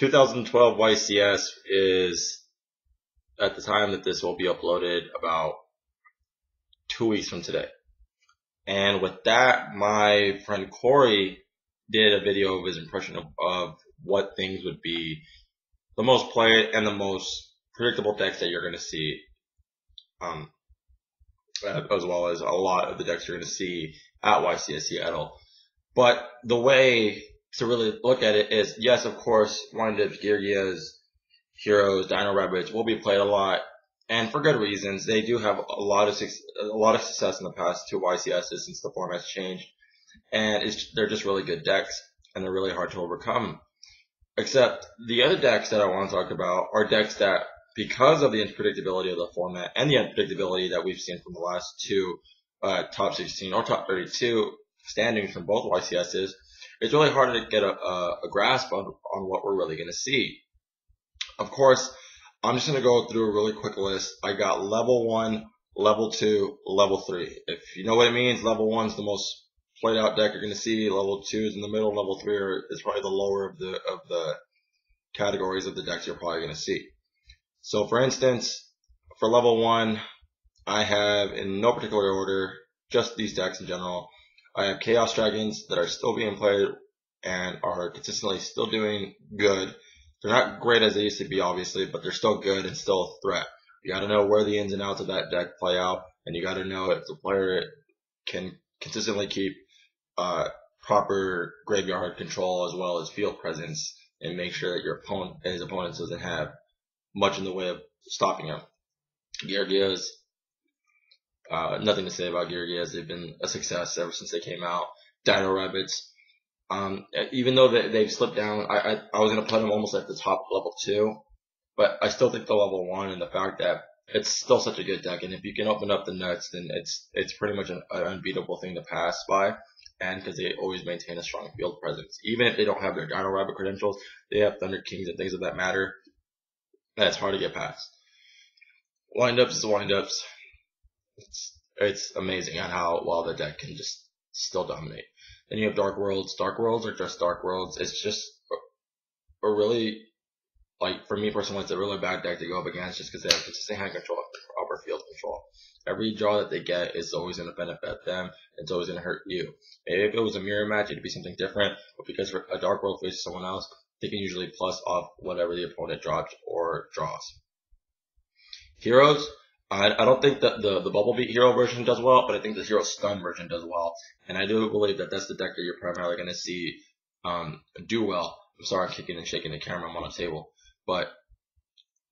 2012 YCS is, at the time that this will be uploaded, about 2 weeks from today. And with that, my friend Corey did a video of his impression of what things would be the most played and the most predictable decks that you're going to see, as well as a lot of the decks you're going to see at YCS Seattle. But the way to really look at it is, yes, of course, Windups, Geargias, Heroes, Dino Rabbits will be played a lot, and for good reasons. They do have a lot of success in the past two YCSs since the format's changed, and they're just really good decks, and they're really hard to overcome. Except the other decks that I want to talk about are decks that, because of the unpredictability of the format and the unpredictability that we've seen from the last two top 16 or top 32 standings from both YCSs, it's really hard to get a grasp on what we're really going to see. Of course, I'm just going to go through a really quick list. I got level 1, level 2, level 3. If you know what it means, level 1 is the most played out deck you're going to see. Level 2 is in the middle. Level 3 is probably the lower of the categories of the decks you're probably going to see. So, for instance, for level 1, I have, in no particular order, just these decks in general. I have Chaos Dragons that are still being played and are consistently still doing good. They're not great as they used to be, obviously, but they're still good and still a threat. You got to know where the ins and outs of that deck play out, and you got to know if the player can consistently keep proper graveyard control as well as field presence, and make sure that his opponent doesn't have much in the way of stopping him. Geargias, nothing to say about Geargias. They've been a success ever since they came out. Dino Rabbits, even though they've slipped down, I was going to put them almost at the top level 2, but I still think the level 1, and the fact that it's still such a good deck, and if you can open up the nuts, then it's pretty much an unbeatable thing to pass by, and because they always maintain a strong field presence. Even if they don't have their Dino Rabbit credentials, they have Thunder Kings and things of that matter. That's hard to get past. Windups is Windups. It's amazing on how well the deck can just still dominate. Then you have Dark Worlds. Dark Worlds are just Dark Worlds. It's just a really, like, for me personally, it's a really bad deck to go up against just because they have consistent hand control and proper field control. Every draw that they get is always going to benefit them. It's always going to hurt you. Maybe if it was a mirror match, it'd be something different. But because a Dark World faces someone else, they can usually plus off whatever the opponent drops or draws. Heroes. I don't think that the Bubble Beat Hero version does well, but I think the Hero Stun version does well. And I do believe that that's the deck that you're primarily going to see do well. I'm sorry, I'm kicking and shaking the camera. I'm on a table. But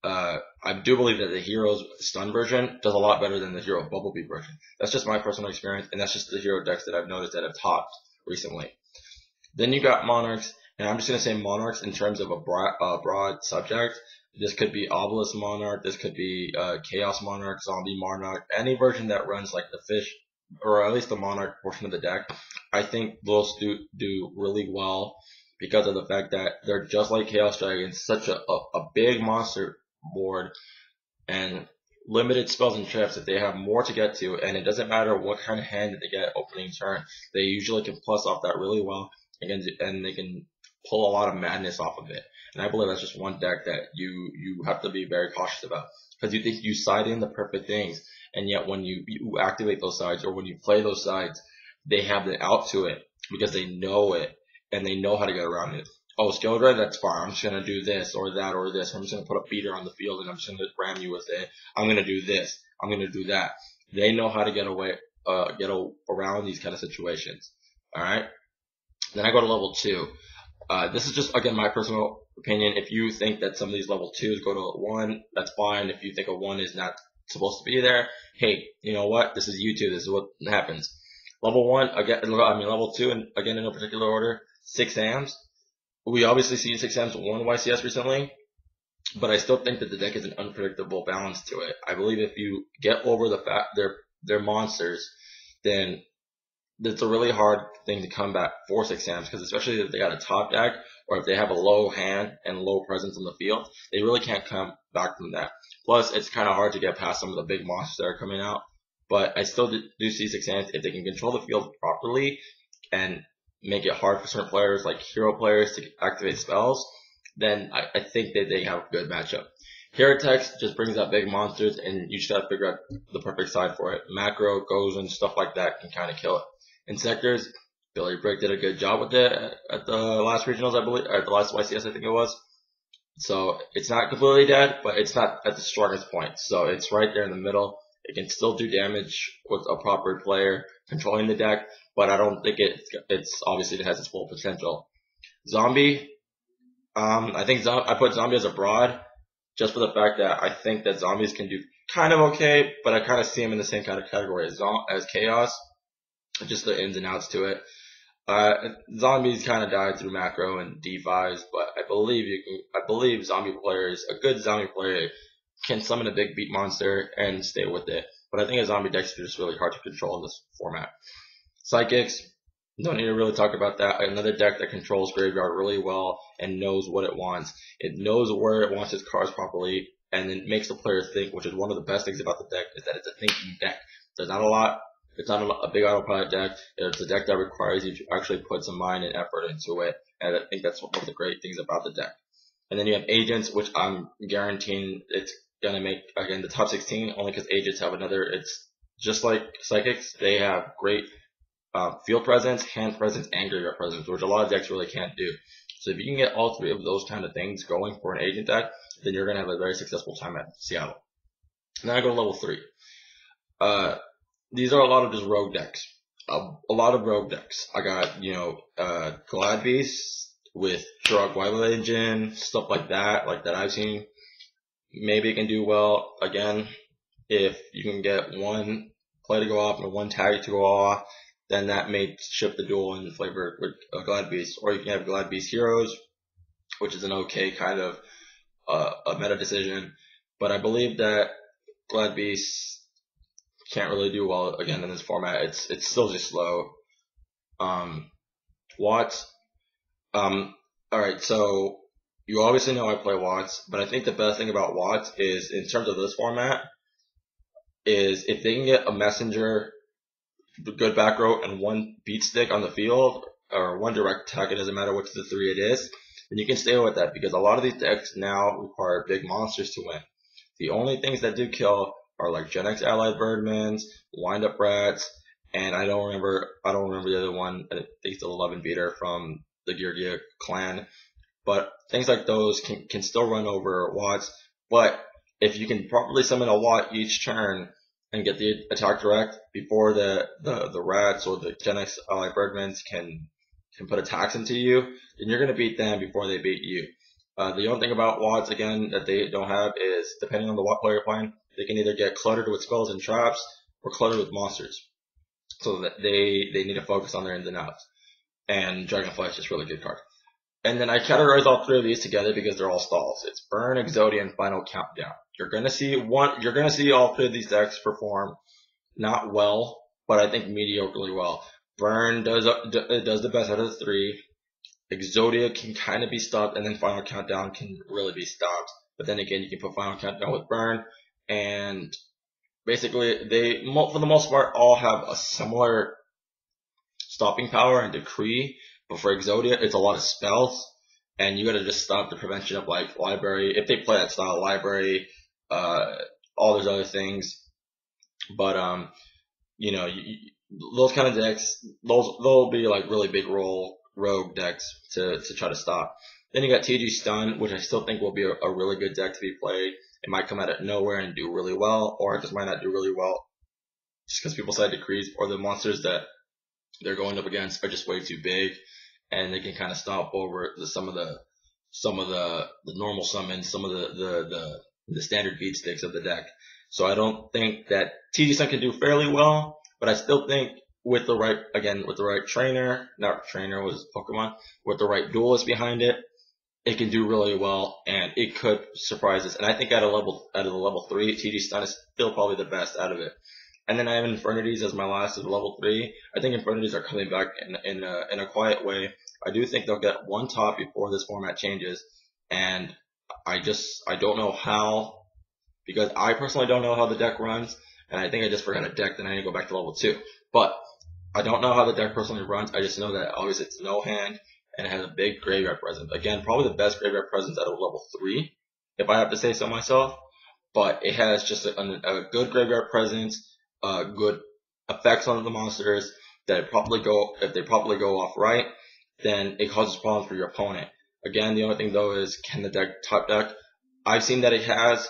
I do believe that the Hero's Stun version does a lot better than the Hero Bubble Beat version. That's just my personal experience, and that's just the Hero decks that I've noticed that have topped recently. Then you got Monarchs, and I'm just going to say Monarchs in terms of a broad subject. This could be Obelisk Monarch, this could be Chaos Monarch, Zombie Monarch, any version that runs like the fish, or at least the Monarch portion of the deck. I think those do really well because of the fact that they're just like Chaos Dragons, such a big monster board, and limited spells and traps that they have more to get to, and it doesn't matter what kind of hand that they get opening turn. They usually can plus off that really well, and they can pull a lot of madness off of it. And I believe that's just one deck that you have to be very cautious about, because you think you side in the perfect things, and yet when you activate those sides, or when you play those sides, they have the out to it because they know it and they know how to get around it. Oh, Skill Drive, that's fine. I'm just going to do this or that or this. I'm just going to put a beater on the field and I'm just going to ram you with it. I'm going to do this. I'm going to do that. They know how to get around these kind of situations. All right. Then I go to level 2. This is just, again, my personal opinion. If you think that some of these level 2s go to 1, that's fine. If you think a 1 is not supposed to be there, hey, you know what? This is YouTube. This is what happens. Level 1, again, level 2, and again, in no particular order, 6 AMs. We obviously see 6 AMs 1 YCS recently, but I still think that the deck has an unpredictable balance to it. I believe if you get over the fact they're monsters, then it's a really hard thing to combat for 6 AMs, because especially if they got a top deck, or if they have a low hand and low presence in the field, they really can't come back from that. Plus, it's kind of hard to get past some of the big monsters that are coming out. But I still do see 6 AMs, if they can control the field properly and make it hard for certain players, like hero players, to activate spells, then I think that they have a good matchup. Heretics just brings out big monsters, and you just gotta figure out the perfect side for it. Macro, goes, and stuff like that can kind of kill it. Insectors, Billy Brick did a good job with it at the last regionals, I believe, or at the last YCS, I think it was. So it's not completely dead, but it's not at the strongest point. So it's right there in the middle. It can still do damage with a proper player controlling the deck, but I don't think it's obviously it has its full potential. Zombie, I think I put Zombie as a broad, just for the fact that I think that zombies can do kind of okay, but I kind of see them in the same kind of category as Chaos, just the ins and outs to it. Zombies kind of died through macro and D5s, but I believe zombie players, a good zombie player can summon a big beat monster and stay with it. But I think a zombie deck is just really hard to control in this format. Psychics, don't need to really talk about that. Another deck that controls graveyard really well and knows what it wants. It knows where it wants its cards properly, and then makes the player think, which is one of the best things about the deck, is that it's a thinking deck. There's not a lot. It's not a big autopilot deck. It's a deck that requires you to actually put some mind and effort into it, and I think that's one of the great things about the deck. And then you have agents, which I'm guaranteeing it's gonna make, again, the top 16, only because agents have another, it's just like psychics, they have great field presence, hand presence, and graveyard presence, which a lot of decks really can't do. So if you can get all three of those kind of things going for an agent deck, then you're gonna have a very successful time at Seattle. And then I go to level 3. These are a lot of just rogue decks. A lot of rogue decks. I got, Glad Beast with Turok Wild Engine, stuff like that I've seen. Maybe it can do well. Again, if you can get one play to go off and one tag to go off, then that may shift the duel in flavor with Glad Beast. Or you can have Glad Beast Heroes, which is an okay kind of a meta decision. But I believe that Glad Beast can't really do well again in this format. It's still just slow. Watts. Alright, so you obviously know I play Watts, but I think the best thing about Watts is, in terms of this format, is if they can get a messenger, good back row, and one beat stick on the field, or one direct attack, it doesn't matter which of the three it is, then you can stay with that, because a lot of these decks now require big monsters to win. The only things that do kill are like Gen X Allied Birdmans, Wind Up Rats, and I don't remember the other one. I think it's the 11 beater from the Geargia clan. But things like those can still run over Watts. But if you can properly summon a Watt each turn and get the attack direct before the rats or the Gen X Allied Birdmans can put attacks into you, then you're gonna beat them before they beat you. The only thing about Watts, again, that they don't have is, depending on the Watt player you're playing, they can either get cluttered with spells and traps or cluttered with monsters. So that they need to focus on their ins and outs. And Dragonfly is just a really good card. And then I categorize all three of these together because they're all stalls. It's Burn, Exodia, and Final Countdown. You're gonna see all three of these decks perform not well, but I think mediocrely well. Burn does the best out of the three. Exodia can kind of be stopped, and then Final Countdown can really be stopped. But then again, you can put Final Countdown with Burn, and basically they, for the most part, all have a similar stopping power and decree. But for Exodia, it's a lot of spells, and you gotta just stop the prevention of like library. If they play that style, library, all those other things. But those kind of decks, they'll be like really big rogue decks to try to stop. Then you got TG Stun, which I still think will be a really good deck to be played. It might come out of nowhere and do really well, or it just might not do really well, just because people side decrees, or the monsters that they're going up against are just way too big, and they can kind of stomp over some of the normal summons, some of the standard beat sticks of the deck. So I don't think that TG Stun can do fairly well, but I still think with the right trainer, not trainer was Pokemon, with the right duelist behind it, it can do really well, and it could surprise us. And I think out of the level 3, TG Stun is still probably the best out of it. And then I have Infernities as my last of level 3. I think Infernities are coming back in a quiet way. I do think they'll get one top before this format changes, and I don't know how, because I personally don't know how the deck runs, and I think I just forgot a deck, then I need to go back to level 2. But I don't know how the deck personally runs. I just know that obviously it's no hand, and it has a big graveyard presence. Again, probably the best graveyard presence out of level 3, if I have to say so myself. But it has just a good graveyard presence, good effects on the monsters that if they properly go off right, then it causes problems for your opponent. Again, the only thing though is, can the deck top deck? I've seen that it has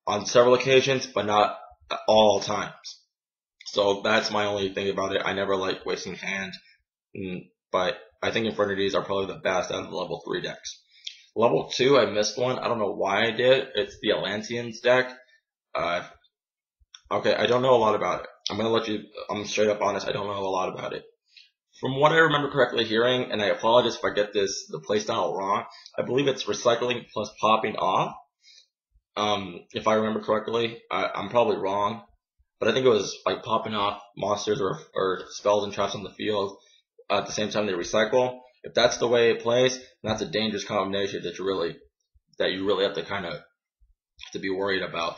on several occasions, but not at all times. So that's my only thing about it. I never like wasting hand, but I think Infernities are probably the best out of the level 3 decks. Level 2, I missed one. I don't know why I did. It's the Atlanteans deck. Okay, I don't know a lot about it. I'm straight up honest, I don't know a lot about it. From what I remember correctly hearing, and I apologize if I get the playstyle wrong, I believe it's recycling plus popping off. If I remember correctly, I'm probably wrong, but I think it was like popping off monsters or spells and traps on the field at the same time they recycle. If that's the way it plays, that's a dangerous combination that you really have to kind of to be worried about.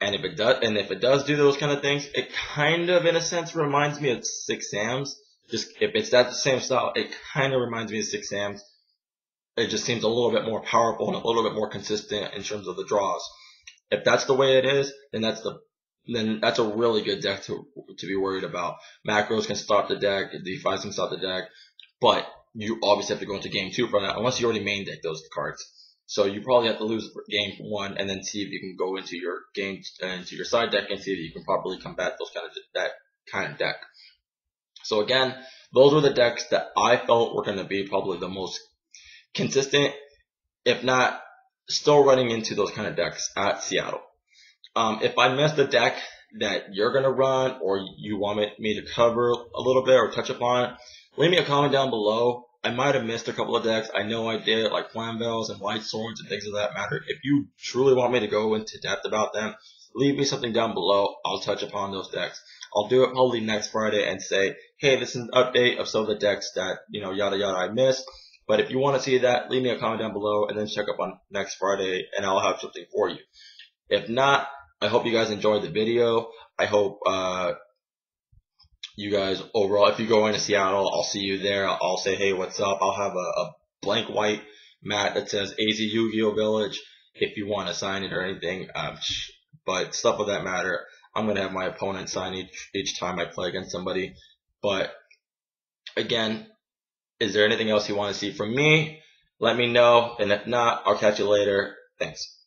And if it does do those kind of things, it kind of in a sense reminds me of Six Sams. Just if it's that same style, it kind of reminds me of Six Sams. It just seems a little bit more powerful and a little bit more consistent in terms of the draws. If that's the way it is, then that's a really good deck to be worried about. Macros can stop the deck, D5s can stop the deck, but you obviously have to go into game 2 for that, unless you already main deck those cards. So you probably have to lose game 1 and then see if you can go into your into your side deck and see if you can properly combat that kind of deck. So again, those were the decks that I felt were going to be probably the most consistent, if not still running into those kind of decks at Seattle. If I missed a deck that you're going to run or you want me to cover a little bit or touch upon, leave me a comment down below. I might have missed a couple of decks. I know I did, like Flamvels and White Swords and things of that matter. If you truly want me to go into depth about them, leave me something down below. I'll touch upon those decks. I'll do it probably next Friday and say, hey, this is an update of some of the decks that, yada yada I missed. But if you want to see that, leave me a comment down below and then check up on next Friday and I'll have something for you. If not, I hope you guys enjoyed the video. I hope you guys overall, if you go into Seattle, I'll see you there. I'll say, hey, what's up? I'll have a blank white mat that says AZ Yu-Gi-Oh! Village if you want to sign it or anything. But stuff of that matter, I'm going to have my opponent sign each time I play against somebody. But again, is there anything else you want to see from me? Let me know. And if not, I'll catch you later. Thanks.